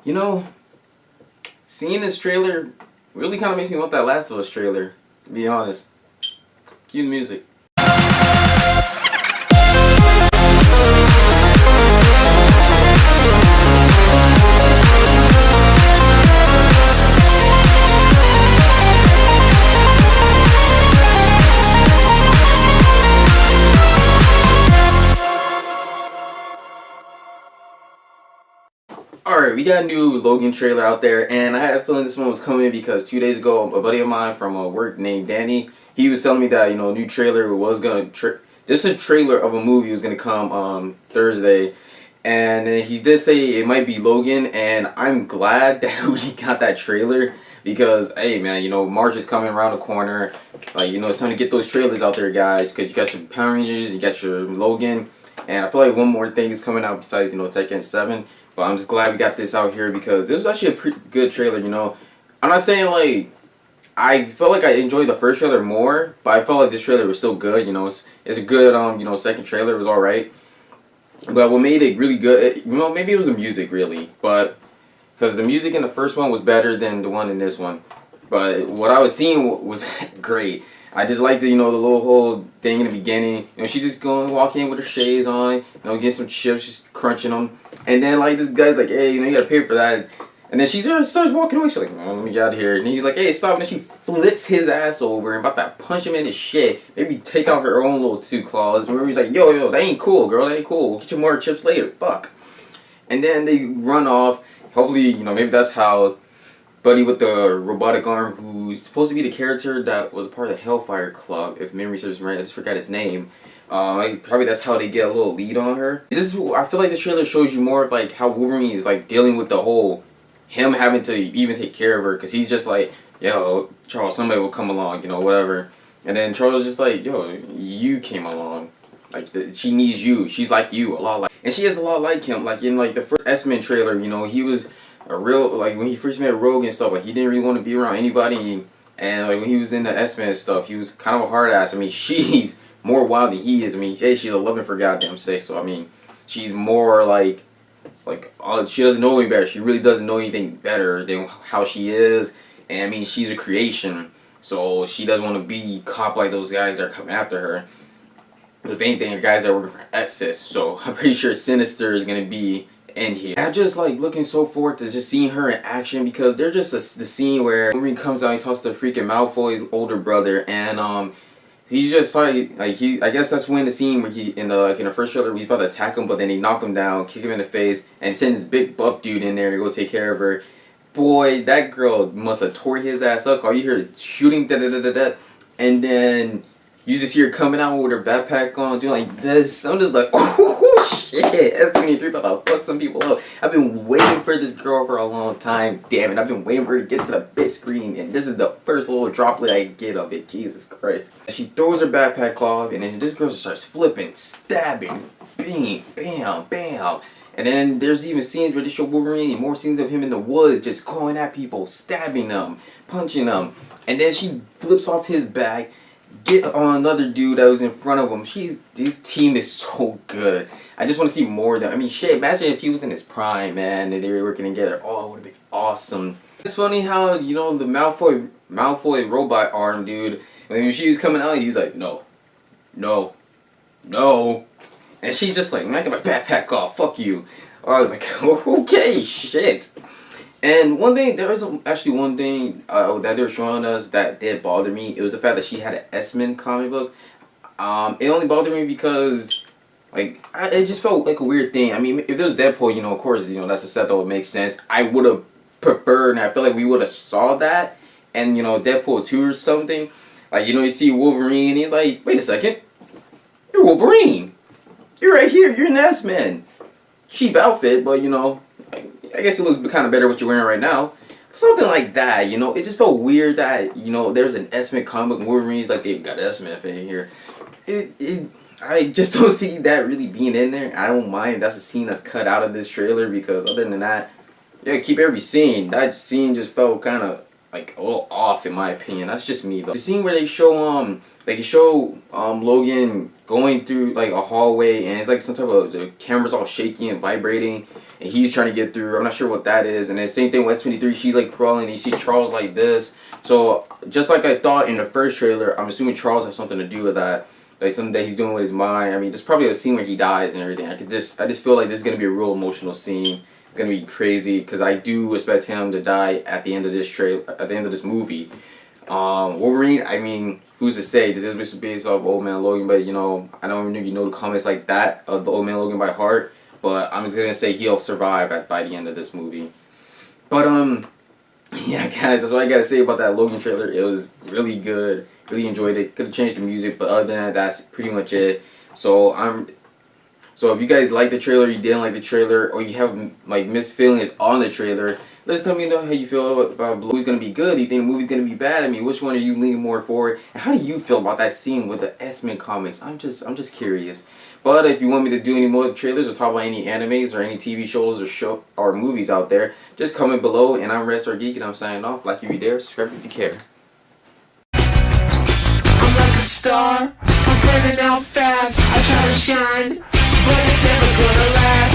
You know, seeing this trailer really kind of makes me want that Last of Us trailer, to be honest. Cue the music. Alright, we got a new Logan trailer out there, and I had a feeling this one was coming because 2 days ago, a buddy of mine from work named Danny, he was telling me that, a new trailer was gonna, just a trailer of a movie was gonna come Thursday, and he did say it might be Logan, and I'm glad that we got that trailer because, hey man, March is coming around the corner, it's time to get those trailers out there, guys, because you got your Power Rangers, you got your Logan, and I feel like one more thing is coming out besides, Tekken 7. But I'm just glad we got this out here because this was actually a pretty good trailer, I'm not saying, I felt like I enjoyed the first trailer more, but I felt like this trailer was still good, It's a good, second trailer. It was alright. But what made it really good, maybe it was the music, really. But, because the music in the first one was better than the one in this one. But what I was seeing was great. I just liked the, the little whole thing in the beginning. She just walk in with her shades on, get some chips, just crunching them. And then, this guy's like, hey, you gotta pay for that. And then she starts walking away. She's like, oh, let me get out of here. And he's like, hey, stop. And then she flips his ass over and about to punch him in his shit. Maybe take out her own little two claws. And he's like, yo, that ain't cool, girl. That ain't cool. We'll get you more chips later. Fuck. And then they run off. Hopefully, maybe that's how Buddy with the robotic arm, who's supposed to be the character that was a part of the Hellfire Club, if memory serves me right, I just forgot his name. Probably that's how they get a little lead on her. I feel like this trailer shows you more of how Wolverine is dealing with the whole, him having to even take care of her, because he's just like, yo, Charles, somebody will come along, whatever. And then Charles is just like, yo, you came along. She needs you. She's like you, a lot like, and she is a lot like him. In the first X-Men trailer, he was a real, when he first met Rogue and stuff, he didn't really want to be around anybody. And when he was in the X-Men stuff, he was kind of a hard ass. I mean, she's more wild than he is. I mean, hey, she's 11 for goddamn sake. So I mean, she's more she doesn't know any better. She really doesn't know anything better than how she is. And I mean, she's a creation, so she doesn't want to be caught like those guys that are coming after her. If anything, the guys that are working for Access. So I'm pretty sure Sinister is gonna be in here. I'm just looking so forward to just seeing her in action, because they're just the scene where Wolverine comes out, he talks to freaking Malfoy's older brother, and he's just I guess that's when the scene where he in the first trailer he's about to attack him, but then they knock him down, kick him in the face, and send this big buff dude in there to go take care of her. Boy, that girl must have tore his ass up. All you hear is shooting, da da da da da, and then you just hear her coming out with her backpack on, doing like this. I'm just like, oh shit, S23 about to fuck some people up. I've been waiting for this girl for a long time. Damn it, I've been waiting for her to get to the big screen, and this is the first little droplet I get of it. Jesus Christ. She throws her backpack off, and then this girl just starts flipping, stabbing, bing, bam, bam. And then there's even scenes where they show Wolverine, more scenes of him in the woods, just going at people, stabbing them, punching them. And then she flips off his back, get on another dude that was in front of him. This team is so good. I just want to see more of them. I mean, shit, imagine if he was in his prime, man, and they were working together. Oh, it would have been awesome. It's funny how, the Malfoy robot arm dude, when she was coming out, he was like, no, no, no. And she's just like, man, I got my backpack off, fuck you. I was like, okay, shit. And one thing, there was actually one thing that they were showing us that did bother me. It was the fact that she had an X-Men comic book. It only bothered me because, it just felt like a weird thing. I mean, if there was Deadpool, of course, that's a set that would make sense. I would have preferred, and I feel like we would have saw that, and, Deadpool 2 or something. You see Wolverine, and he's like, wait a second, you're Wolverine. You're right here, you're an X-Men. Cheap outfit, but, I guess it looks kind of better what you're wearing right now. Something like that, It just felt weird that, there's an X-Men comic book, Wolverine's like, they've got X-Men in here. I just don't see that really being in there. I don't mind if that's a scene that's cut out of this trailer, because other than that, yeah, keep every scene. That scene just felt kind of, a little off in my opinion. That's just me, though. The scene where they show, Logan going through, a hallway, and it's some type of, the camera's all shaky and vibrating. and he's trying to get through. I'm not sure what that is. And then same thing with S23. She's like crawling. And you see Charles like this. So just like I thought in the first trailer, I'm assuming Charles has something to do with that. Like something that he's doing with his mind. I mean, there's probably a scene where he dies and everything. I just feel like this is gonna be a real emotional scene. It's gonna be crazy because I do expect him to die at the end of this at the end of this movie. Wolverine, I mean, who's to say? This is based off Old Man Logan, but you know, I don't even know the comics like that of the Old Man Logan by heart. But I'm just gonna say he'll survive by the end of this movie. But yeah, guys, that's what I gotta say about that Logan trailer. It was really good. Really enjoyed it. Could have changed the music, but other than that, that's pretty much it. So if you guys like the trailer, you didn't like the trailer, or you have like mixed feelings on the trailer, let's tell me how you feel about Blue. Who's gonna be good? Do you think the movie's gonna be bad? I mean, which one are you leaning more forward? And how do you feel about that scene with the X-Men comics? I'm just curious. But if you want me to do any more trailers or talk about any animes or any TV shows or movies out there, just comment below. And I'm Rest or Geek, and I'm signing off. Like if you dare, subscribe if you care. Star, I'm burning out fast. I try to shine, but it's never gonna last.